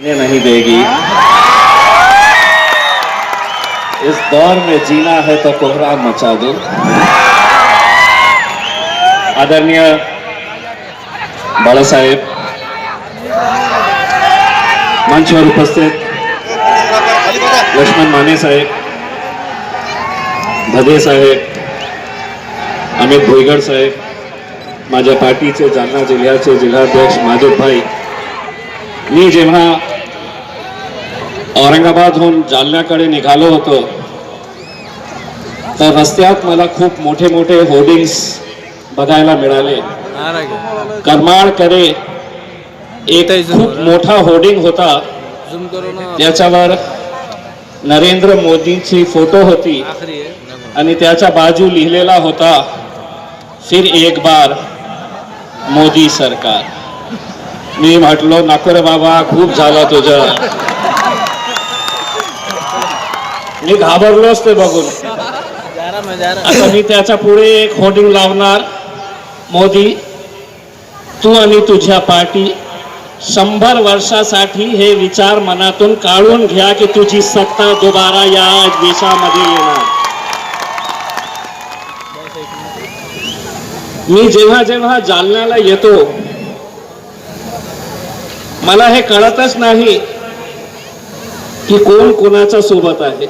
ये नहीं देगी। इस दौर में जीना है तो कोहराम मचा दो। आदरणीय बाळासाहेब, मंचवर उपस्थित लक्ष्मण माने साहेब, भदे साहेब, अमित भुईगड साहेब, माझ्या पार्टीचे जालना जिल्ह्याचे जिल्हाध्यक्ष माधव भाई, मी जेव्हा औरंगाबादहून जालन्याकडे निघालो होतो तर रस्त्यात मला खूप मोठे मोठे होर्डिंग्स बघायला मिळाले। करमाळ करे एक खूप मोठा होर्डिंग होता, त्याच्यावर नरेंद्र मोदींची फोटो होती आणि त्याच्या बाजू लिहिलेला होता फिर एक बार मोदी सरकार। मी म्हटलो नको रे बाबा, खूप झालं तुझं। मी घाबरलोच ते बघून। आता मी त्याच्या पुढे एक होर्डिंग लावणार, मोदी तू आणि तुझ्या पार्टी 100 वर्षासाठी हे विचार मनातून काढून घ्या की तुझी सत्ता दुबारा या देशामध्ये येणार। मी जेव्हा जेव्हा जालन्याला येतो मला हे कळतच नाही की कोण कोणाच्या सोबत आहे।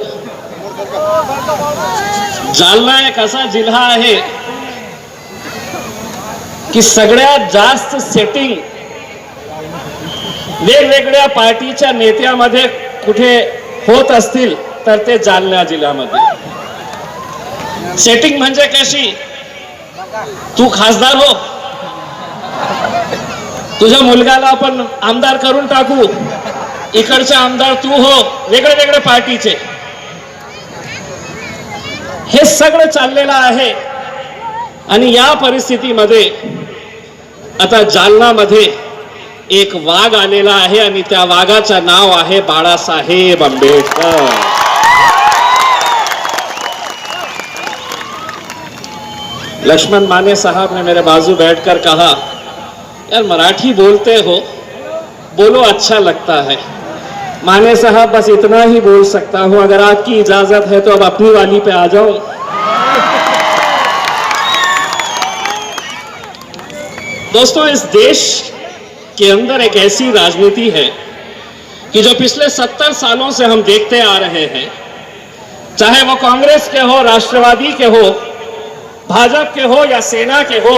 जालना एक असा जिल्हा आहे की सगळ्यात जास्त सेटिंग वेगवेगळ्या पार्टीच्या नेत्यामध्ये कुठे होत असतील तर ते जालना जिल्ह्यामध्ये। सेटिंग म्हणजे कशी, तू खासदार हो, तुझ्या मुलगाला आपण आमदार करून टाकू, इकडचे आमदार तू हो, वेगळे वेगळे पार्टीचे। हे सगळं चाललेलं आहे आणि या परिस्थितीमध्ये आता जालनामध्ये एक वाघ आलेला आहे आणि त्या वाघाचं नाव आहे बाळासाहेब आंबेडकर। लक्ष्मण माने साहब ने मेरे बाजू बैठकर कहा, यार मराठी बोलते हो, बोलो अच्छा लगता है। माने साहब बस इतना ही बोल सकता हूं, अगर आपकी इजाजत है तो अब अपनी वाली पे आ जाओ। दोस्तों, इस देश के अंदर एक ऐसी राजनीति है कि जो पिछले 70 सालों से हम देखते आ रहे हैं, चाहे वो कांग्रेस के हो, राष्ट्रवादी के हो, भाजपा के हो या सेना के हो,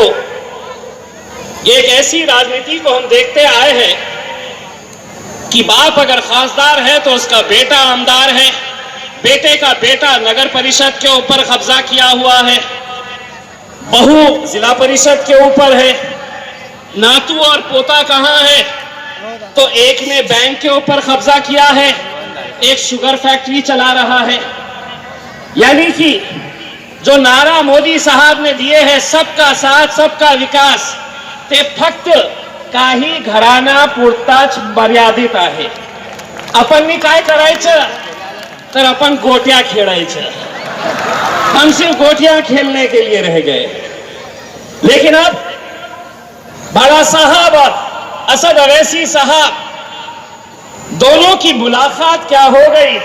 एक ऐसी राजनीति को हम देखते आए हैं कि बाप अगर खासदार है तो उसका बेटा आमदार है, बेटे का बेटा नगर परिषद के ऊपर कब्जा किया हुआ है, बहू जिला परिषद के ऊपर है, नातू और पोता कहां है तो एक ने बैंक के ऊपर कब्जा किया है, एक शुगर फैक्ट्री चला रहा है। यानी कि जो नारा मोदी साहब ने दिए हैं, सबका साथ सबका विकास, ते फक्त काही घराणा पुरताच मर्यादित आहे। आपण काय करायचं तर आपण गोट्या खेळायचं, हम सिर्फ गोटियां खेलने के लिए रह गए। लेकिन अब बाला साहब और असद अवैसी साहब दोनों की मुलाकात क्या हो गई,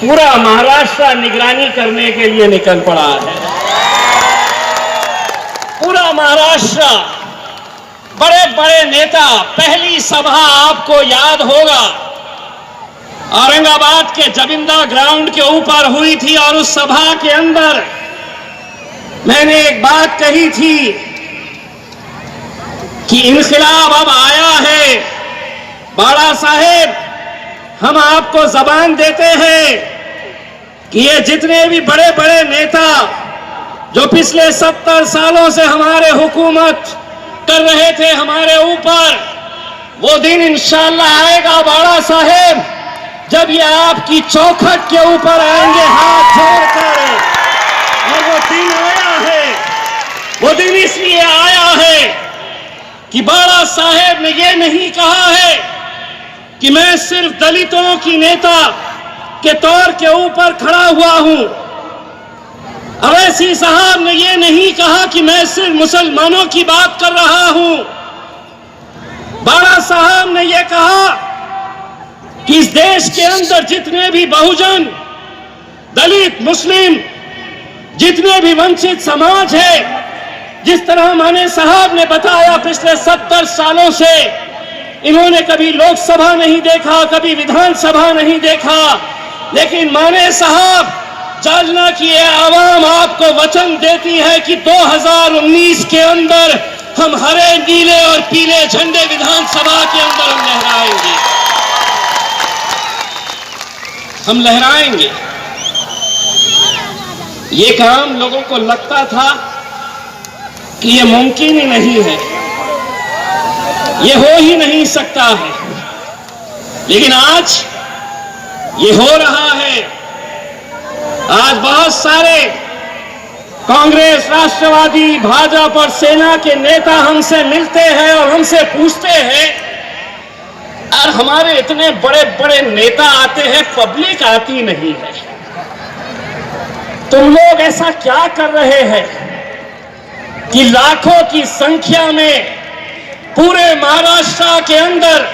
पूरा महाराष्ट्र निगरानी करने के लिए निकल पड़ा है। पूरा महाराष्ट्र, बड़े बड़े नेता, पहली सभा आपको याद होगा औरंगाबाद के जबिंदा ग्राउंड के ऊपर हुई थी और उस सभा के अंदर मैंने एक बात कही थी कि इनकलाब अब आया है। बाला साहेब, हम आपको जबान देते हैं कि ये जितने भी बड़े बड़े नेता जो पिछले 70 सालों से हमारे हुकूमत कर रहे थे हमारे ऊपर, वो दिन इंशाअल्लाह आएगा बाला साहेब जब ये आपकी चौखट के ऊपर आएंगे हाथ जोड़कर। और वो दिन आया है, वो दिन इसलिए आया है कि बाला साहेब ने ये नहीं कहा है कि मैं सिर्फ दलितों की नेता के तौर के ऊपर खड़ा हुआ हूं। अवैसी साहब ने ये नहीं कहा कि मैं सिर्फ मुसलमानों की बात कर रहा हूं। बाला साहब ने ये कहा कि इस देश के अंदर जितने भी बहुजन, दलित, मुस्लिम, जितने भी वंचित समाज है, जिस तरह माने साहब ने बताया पिछले 70 सालों से इन्होंने कभी लोकसभा नहीं देखा, कभी विधानसभा नहीं देखा, लेकिन माने साहब जाजना कि ये आवाम आपको वचन देती है कि 2019 के अंदर हम हरे, नीले और पीले झंडे विधानसभा के अंदर हम लहराएंगे, हम लहराएंगे। ये काम लोगों को लगता था कि ये मुमकिन ही नहीं है, ये हो ही नहीं सकता है, लेकिन आज ये हो रहा है। आज बहुत सारे कांग्रेस, राष्ट्रवादी, भाजपा और सेना के नेता हमसे मिलते हैं और हमसे पूछते हैं, और हमारे इतने बड़े बड़े नेता आते हैं, पब्लिक आती नहीं है, तुम लोग ऐसा क्या कर रहे हैं कि लाखों की संख्या में पूरे महाराष्ट्र के अंदर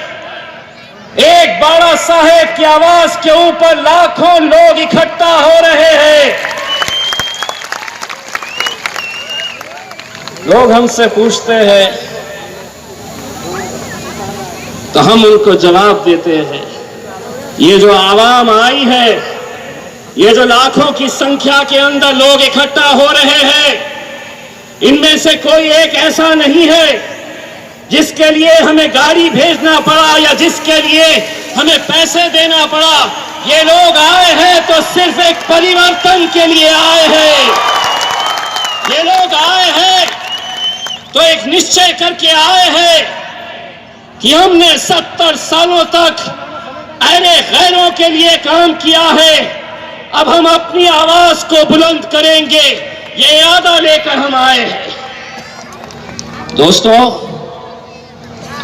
एक बाबा साहेब की आवाज के ऊपर लाखों लोग इकट्ठा हो रहे हैं। लोग हमसे पूछते हैं तो हम उनको जवाब देते हैं, ये जो आवाम आई है, ये जो लाखों की संख्या के अंदर लोग इकट्ठा हो रहे हैं, इनमें से कोई एक ऐसा नहीं है जिसके लिए हमें गाड़ी भेजना पड़ा या जिसके लिए हमें पैसे देना पड़ा। ये लोग आए हैं तो सिर्फ एक परिवर्तन के लिए आए हैं। ये लोग आए हैं तो एक निश्चय करके आए हैं कि हमने 70 सालों तक अरे गैरों के लिए काम किया है, अब हम अपनी आवाज को बुलंद करेंगे, ये इरादा लेकर हम आए हैं। दोस्तों,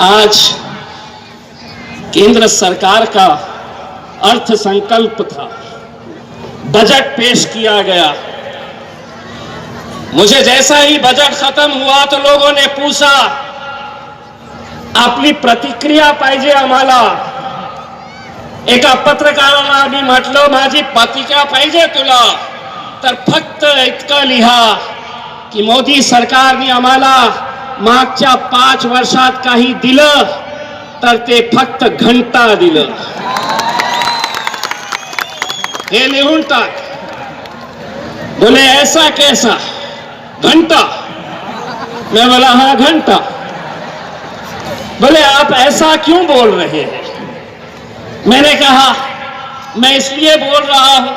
आज केंद्र सरकार का अर्थ संकल्प था, बजट पेश किया गया। मुझे जैसा ही बजट खत्म हुआ तो लोगों ने पूछा, आपली प्रतिक्रिया पाहिजे आम्हाला। एका पत्रकाराला मी म्हटलं, माझी प्रतिक्रिया पाहिजे तुला, तर फक्त इतकं लिहा की मोदी सरकारने आम्हाला मागच्या 5 वर्षात काही दिलं तर ते फक्त घंटा दिलं, हे लिहून टाक। बोले ऐसा कैसा घंटा? मैं बोला हाँ घंटा। बोले आप ऐसा क्यों बोल रहे हैं? मैंने कहा मैं इसलिए बोल रहा हूं,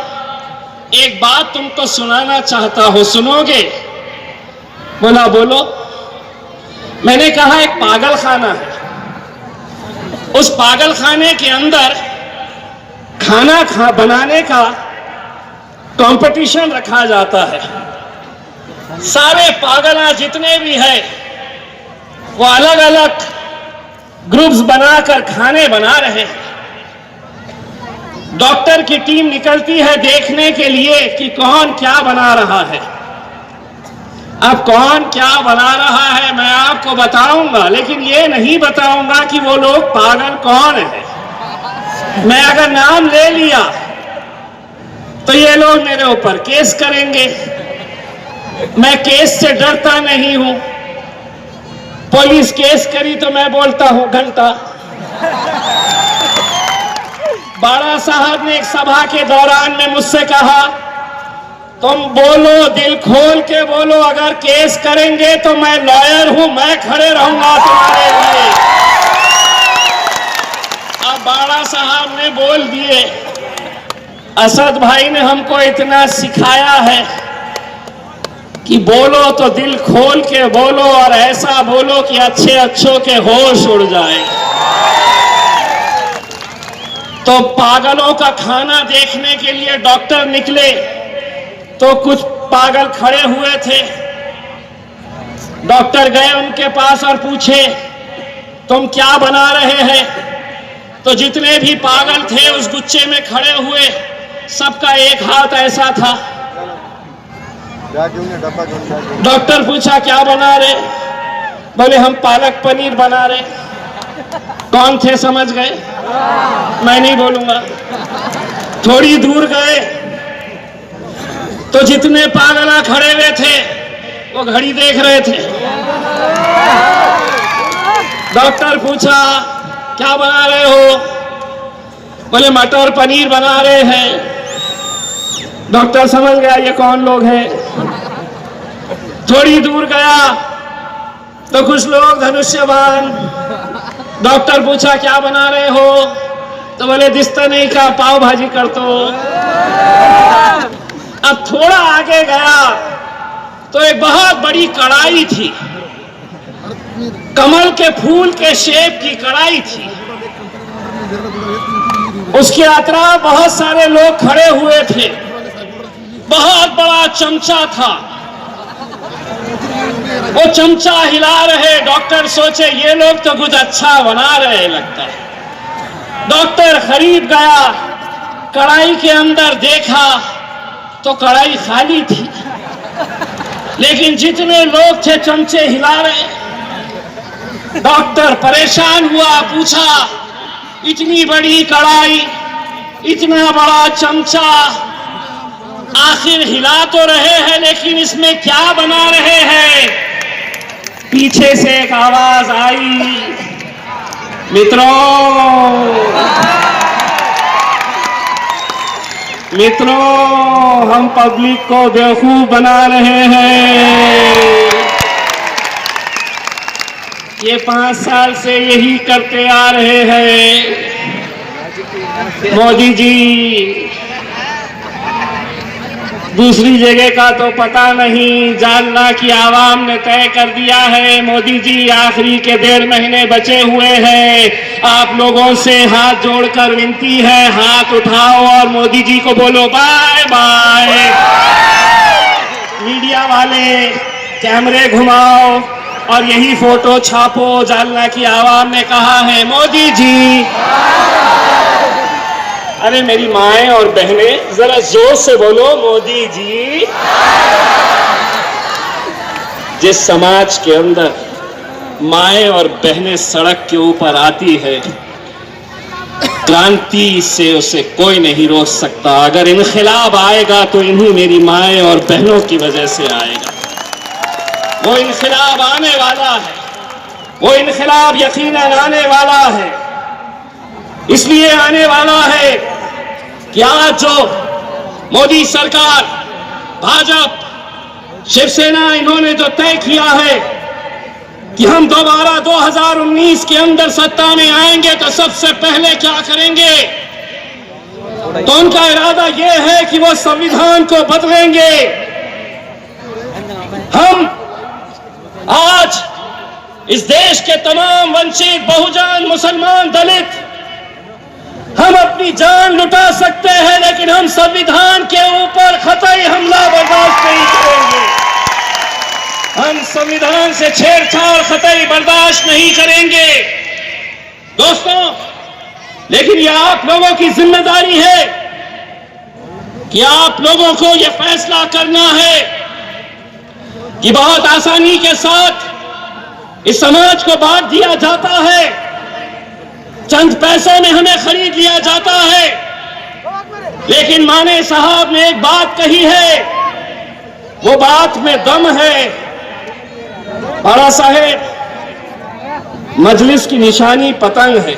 एक बात तुमको सुनाना चाहता हूं, सुनोगे? बोला बोलो। मैंने कहा एक पागल खाना है, उस पागल खाने के अंदर खाना बनाने का कंपटीशन रखा जाता है। सारे पागल जितने भी हैं वो अलग अलग ग्रुप्स बनाकर खाने बना रहे हैं। डॉक्टर की टीम निकलती है देखने के लिए कि कौन क्या बना रहा है। अब कौन क्या बना रहा है मैं आपको बताऊंगा, लेकिन ये नहीं बताऊंगा कि वो लोग पागल कौन है। मैं अगर नाम ले लिया तो ये लोग मेरे ऊपर केस करेंगे। मैं केस से डरता नहीं हूं, पुलिस केस करी तो मैं बोलता हूं घंटा। बाड़ा साहब ने एक सभा के दौरान में मुझसे कहा, तुम बोलो, दिल खोल के बोलो, अगर केस करेंगे तो मैं लॉयर हूं, मैं खड़े रहूंगा तुम्हारे लिए। अब बाड़ा साहब ने बोल दिए, असद भाई ने हमको इतना सिखाया है कि बोलो तो दिल खोल के बोलो और ऐसा बोलो कि अच्छे अच्छों के होश उड़ जाए। तो पागलों का खाना देखने के लिए डॉक्टर निकले तो कुछ पागल खड़े हुए थे। डॉक्टर गए उनके पास और पूछे, तुम क्या बना रहे हैं? तो जितने भी पागल थे उस गुच्छे में खड़े हुए, सबका एक हाथ ऐसा था। डॉक्टर पूछा क्या बना रहे? बोले हम पालक पनीर बना रहे। कौन थे समझ गए? मैं नहीं बोलूंगा। थोड़ी दूर गए तो जितने पागला खड़े हुए थे वो घड़ी देख रहे थे। डॉक्टर पूछा क्या बना रहे हो? बोले मटर पनीर बना रहे हैं। डॉक्टर समझ गया ये कौन लोग हैं। थोड़ी दूर गया तो कुछ लोग धनुष्यबाण। डॉक्टर पूछा क्या बना रहे हो? तो बोले दिसता नहीं का पाव भाजी कर दो। अब थोड़ा आगे गया तो एक बहुत बड़ी कढ़ाई थी, कमल के फूल के शेप की कढ़ाई थी। उसके अतराफ बहुत सारे लोग खड़े हुए थे। बहुत बड़ा चमचा था, वो चमचा हिला रहे। डॉक्टर सोचे ये लोग तो कुछ अच्छा बना रहे लगता है। डॉक्टर करीब गया, कढ़ाई के अंदर देखा तो कढ़ाई खाली थी, लेकिन जितने लोग थे चमचे हिला रहे। डॉक्टर परेशान हुआ, पूछा इतनी बड़ी कढ़ाई, इतना बड़ा चमचा, आखिर हिला तो रहे हैं लेकिन इसमें क्या बना रहे हैं? पीछे से एक आवाज आई, मित्रों हम पब्लिक को बेवकूफ बना रहे हैं। ये 5 साल से यही करते आ रहे हैं। मोदी जी दूसरी जगह का तो पता नहीं, जालना की आवाम ने तय कर दिया है। मोदी जी आखिरी के 1.5 महीने बचे हुए हैं। आप लोगों से हाथ जोड़कर विनती है, हाथ उठाओ और मोदी जी को बोलो बाय बाय। मीडिया वाले कैमरे घुमाओ और यही फोटो छापो। जालना की आवाम ने कहा है मोदी जी। अरे मेरी माएं और बहनें जरा जोर से बोलो मोदी जी। जिस समाज के अंदर माएं और बहनें सड़क के ऊपर आती है, क्रांति से उसे कोई नहीं रोक सकता। अगर इनकलाब आएगा तो इन्हीं मेरी माएं और बहनों की वजह से आएगा। वो इनकलाब आने वाला है, वो इनकलाब यकीनन आने वाला है। इसलिए आने वाला है कि आज जो मोदी सरकार, भाजपा, शिवसेना, इन्होंने जो तय किया है कि हम दोबारा 2019 के अंदर सत्ता में आएंगे तो सबसे पहले क्या करेंगे, तो उनका इरादा यह है कि वो संविधान को बदलेंगे। हम आज इस देश के तमाम वंचित, बहुजन, मुसलमान, दलित, हम अपनी जान लुटा सकते हैं लेकिन हम संविधान के ऊपर कतई हमला बर्दाश्त नहीं करेंगे। हम संविधान से छेड़छाड़ कतई बर्दाश्त नहीं करेंगे। दोस्तों, लेकिन यह आप लोगों की जिम्मेदारी है कि आप लोगों को यह फैसला करना है कि बहुत आसानी के साथ इस समाज को बांट दिया जाता है, चंद पैसों में हमें खरीद लिया जाता है। लेकिन माने साहब ने एक बात कही है, वो बात में दम है। बड़ा साहेब, मजलिस की निशानी पतंग है।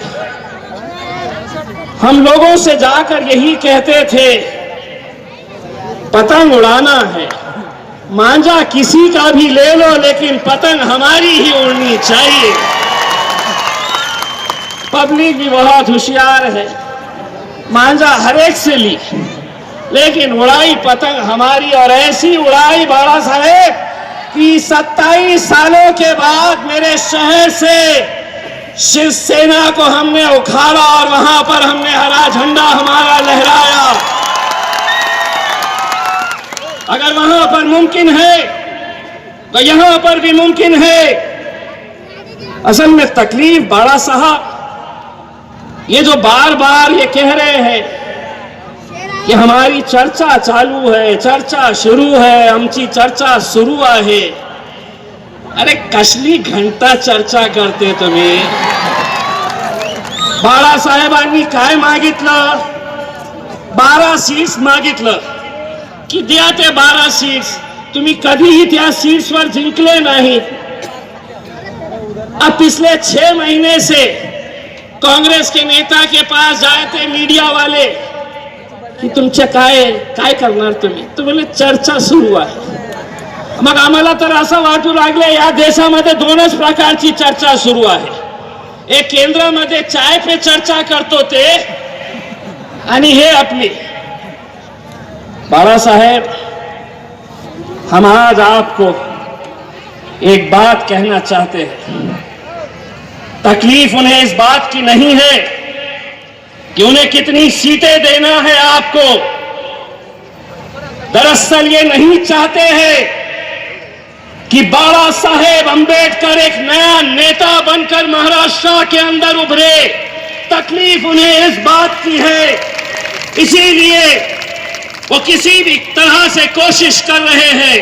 हम लोगों से जाकर यही कहते थे पतंग उड़ाना है, मांझा किसी का भी ले लो लेकिन पतंग हमारी ही उड़नी चाहिए। पब्लिक भी बहुत होशियार है, मांझा हर एक से ली लेकिन उड़ाई पतंग हमारी। और ऐसी उड़ाई बड़ा साहेब कि 27 सालों के बाद मेरे शहर से शिवसेना को हमने उखाड़ा और वहां पर हमने हरा झंडा हमारा लहराया। अगर वहां पर मुमकिन है तो यहां पर भी मुमकिन है। असल में तकलीफ बड़ा साहब, ये जो बार बार ये कह रहे हैं कि हमारी चर्चा चालू है, चर्चा शुरू है, आमची चर्चा सुरू आहे। अरे कसली घंटा चर्चा करते तुम्ही? बाळासाहेबांनी काय मागितलं? 12 सीट्स मागितलं की द्या ते 12 सीट्स. तुम्ही कधीही त्या सीट्सवर जिंकले नहीं. अब पिछले 6 महीने से कांग्रेस के नेता के पास जाए थे मीडिया वाले की तुमचे काय करणार तुम्ही. तो बोले चर्चा सुरू आहे. मग आम्हाला तर असं वाटू लागले या देशामध्ये 2च प्रकारची चर्चा सुरू आहे. एक केंद्रामध्ये चाय पे चर्चा करतो ते आणि हे अपनी. बाला साहेब, हम आज आपको एक बात कहना चाहते हैं. तकलीफ उन्हें इस बात की नहीं है कि उन्हें कितनी सीटें देना है आपको. दरअसल ये नहीं चाहते हैं कि बाला साहेब अंबेडकर एक नया नेता बनकर महाराष्ट्र के अंदर उभरे. तकलीफ उन्हें इस बात की है, इसीलिए वो किसी भी तरह से कोशिश कर रहे हैं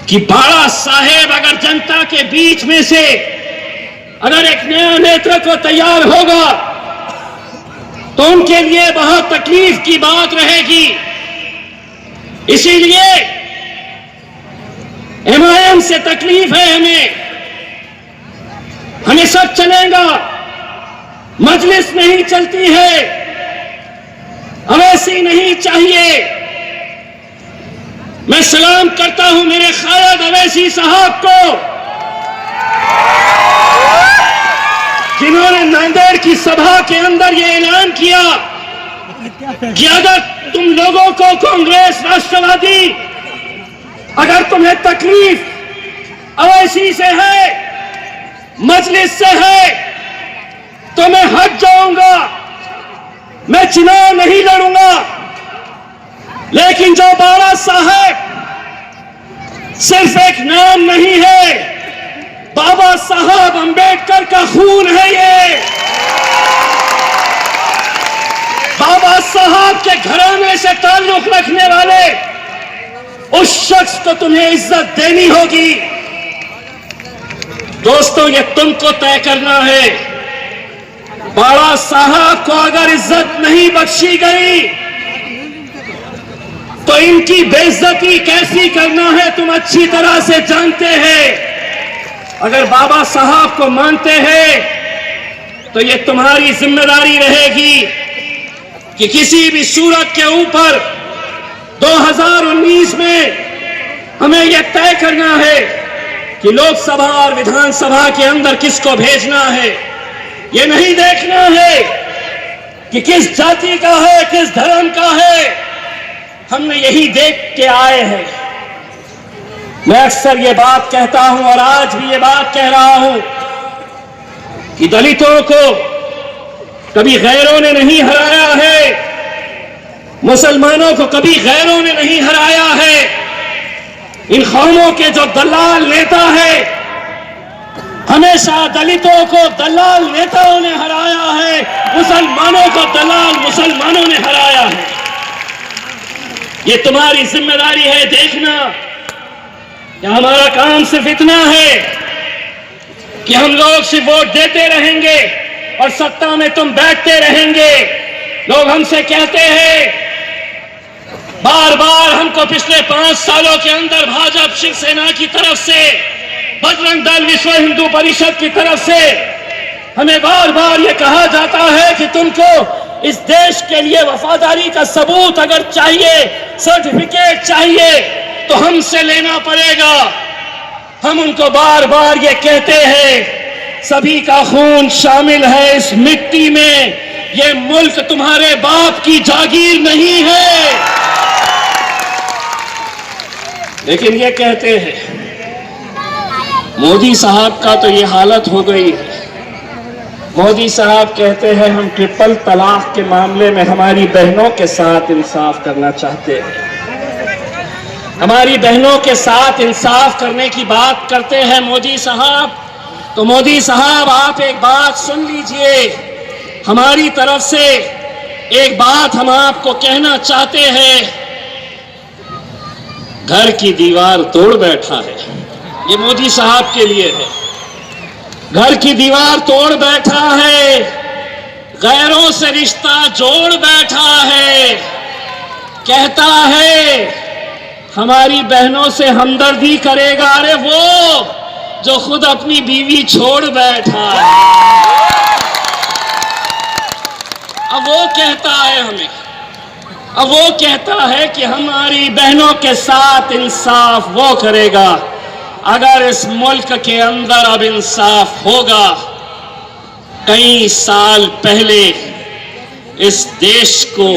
कि बाला साहेब अगर जनता के बीच में से अगर एक नया नेतृत्व तैयार होगा तो उनके लिए बहुत तकलीफ की बात रहेगी. इसीलिए एमआईएम से तकलीफ है हमें सब चलेगा, मजलिस नहीं चलती है, अवैसी नहीं चाहिए. मैं सलाम करता हूं मेरे खालिद अवैसी साहब को, जिन्होंने नांदेड़ की सभा के अंदर यह ऐलान किया कि अगर तुम लोगों को कांग्रेस राष्ट्रवादी अगर तुम्हें तकलीफ अवैसी से है, मजलिस से है, तो मैं हट जाऊंगा, मैं चुनाव नहीं लड़ूंगा. लेकिन जो बाला साहेब सिर्फ एक नाम नहीं है, बाबा साहब अंबेडकर का खून है ये. बाबा साहब के घराने से ताल्लुक रखने वाले उस शख्स को तुम्हें इज्जत देनी होगी. दोस्तों, ये तुमको तय करना है. बाला साहब को अगर इज्जत नहीं बख्शी गई तो इनकी बेइज्जती कैसी करना है तुम अच्छी तरह से जानते हैं. अगर बाबा साहब को मानते हैं तो ये तुम्हारी जिम्मेदारी रहेगी कि किसी भी सूरत के ऊपर 2019 में हमें यह तय करना है कि लोकसभा और विधानसभा के अंदर किसको भेजना है. ये नहीं देखना है कि किस जाति का है, किस धर्म का है. हमने यही देख के आए हैं. मैं अक्सर ये बात कहता हूं और आज भी ये बात कह रहा हूं कि दलितों को कभी गैरों ने नहीं हराया है, मुसलमानों को कभी गैरों ने नहीं हराया है. इन कौमों के जो दलाल नेता है, हमेशा दलितों को दलाल नेताओं ने हराया है, मुसलमानों को दलाल मुसलमानों ने हराया है. ये तुम्हारी जिम्मेदारी है देखना कि हमारा काम सिर्फ इतना है कि हम लोग सिर्फ वोट देते रहेंगे और सत्ता में तुम बैठते रहेंगे. लोग हमसे कहते हैं बार बार, हमको पिछले 5 सालों के अंदर भाजपा शिवसेना की तरफ से, बजरंग दल, विश्व हिंदू परिषद की तरफ से हमें बार बार ये कहा जाता है कि तुमको इस देश के लिए वफादारी का सबूत अगर चाहिए, सर्टिफिकेट चाहिए तो हमसे लेना पड़ेगा. हम उनको बार बार ये कहते हैं सभी का खून शामिल है इस मिट्टी में. ये मुल्क तुम्हारे बाप की जागीर नहीं है. लेकिन ये कहते हैं मोदी साहब का तो ये हालत हो गई है. मोदी साहब कहते हैं हम ट्रिपल तलाक के मामले में हमारी बहनों के साथ इंसाफ करना चाहते हैं. हमारी बहनों के साथ इंसाफ करने की बात करते हैं मोदी साहब. तो मोदी साहब, आप एक बात सुन लीजिए. हमारी तरफ से एक बात हम आपको कहना चाहते हैं. घर की दीवार तोड़ बैठा है, ये मोदी साहब के लिए है. घर की दीवार तोड़ बैठा है, गैरों से रिश्ता जोड़ बैठा है, कहता है हमारी बहनों से हमदर्दी करेगा। अरे वो जो खुद अपनी बीवी छोड़ बैठा है, अब वो कहता है हमें, अब वो कहता है कि हमारी बहनों के साथ इंसाफ वो करेगा। अगर इस मुल्क के अंदर अब इंसाफ होगा, कई साल पहले इस देश को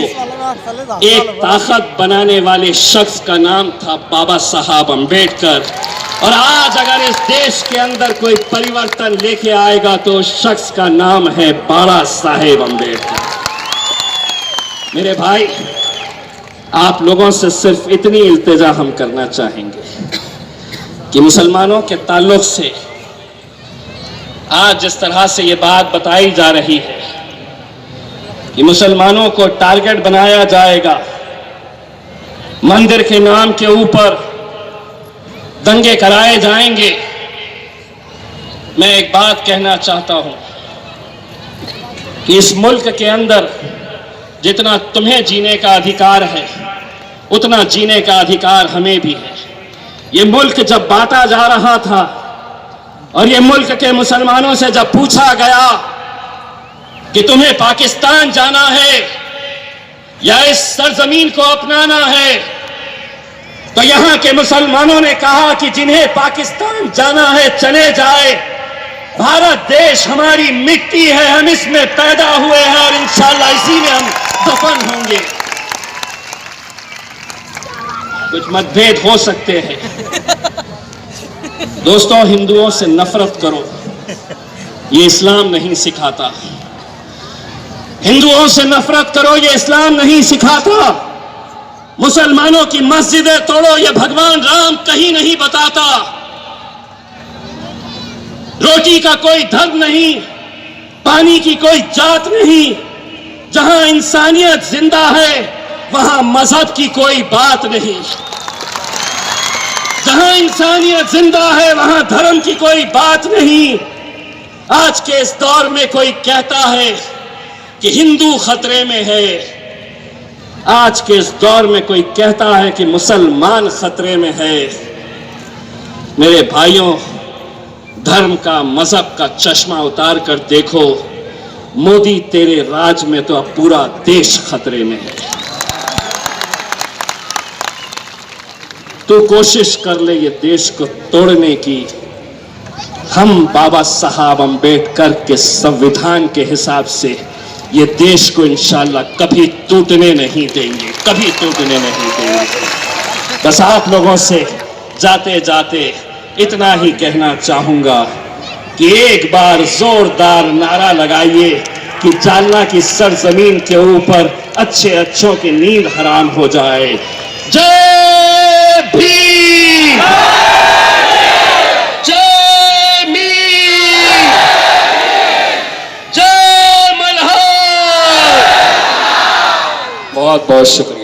एक ताकत बनाने वाले शख्स का नाम था बाबा साहब अम्बेडकर, और आज अगर इस देश के अंदर कोई परिवर्तन लेके आएगा तो उस शख्स का नाम है बाबा साहेब अम्बेडकर। मेरे भाई, आप लोगों से सिर्फ इतनी इल्तिजा हम करना चाहेंगे कि मुसलमानों के ताल्लुक से आज जिस तरह से ये बात बताई जा रही है कि मुसलमानों को टारगेट बनाया जाएगा, मंदिर के नाम के ऊपर दंगे कराए जाएंगे, मैं एक बात कहना चाहता हूं कि इस मुल्क के अंदर जितना तुम्हें जीने का अधिकार है उतना जीने का अधिकार हमें भी है। ये मुल्क जब बांटा जा रहा था और ये मुल्क के मुसलमानों से जब पूछा गया कि तुम्हें पाकिस्तान जाना है या इस सरजमीन को अपनाना है, तो यहां के मुसलमानों ने कहा कि जिन्हें पाकिस्तान जाना है चले जाए, भारत देश हमारी मिट्टी है, हम इसमें पैदा हुए हैं और इंशाअल्लाह इसी में हम दफन होंगे। कुछ मतभेद हो सकते हैं दोस्तों, हिंदुओं से नफरत करो, ये इस्लाम नहीं सिखाता। हिंदुओं से नफरत करो, ये इस्लाम नहीं सिखाता। मुसलमानों की मस्जिदें तोड़ो, ये भगवान राम कहीं नहीं बताता। रोटी का कोई धर्म नहीं, पानी की कोई जात नहीं। जहां इंसानियत जिंदा है वहां मजहब की कोई बात नहीं। जहां इंसानियत जिंदा है वहां धर्म की कोई बात नहीं। आज के इस दौर में कोई कहता है कि हिंदू खतरे में है, आज के इस दौर में कोई कहता है कि मुसलमान खतरे में है। मेरे भाइयों, धर्म का, मजहब का चश्मा उतार कर देखो, मोदी तेरे राज में तो अब पूरा देश खतरे में है। तू कोशिश कर ले ये देश को तोड़ने की, हम बाबा साहब अम्बेडकर के संविधान के हिसाब से ये देश को इंशाअल्लाह कभी टूटने नहीं देंगे, कभी टूटने नहीं देंगे। बस आप लोगों से जाते जाते इतना ही कहना चाहूंगा कि एक बार जोरदार नारा लगाइए कि जालना की सरजमीन के ऊपर अच्छे अच्छों की नींद हराम हो जाए। जय भीम, जय मीर, जय मल्हार। बहुत बहुत शुक्रिया।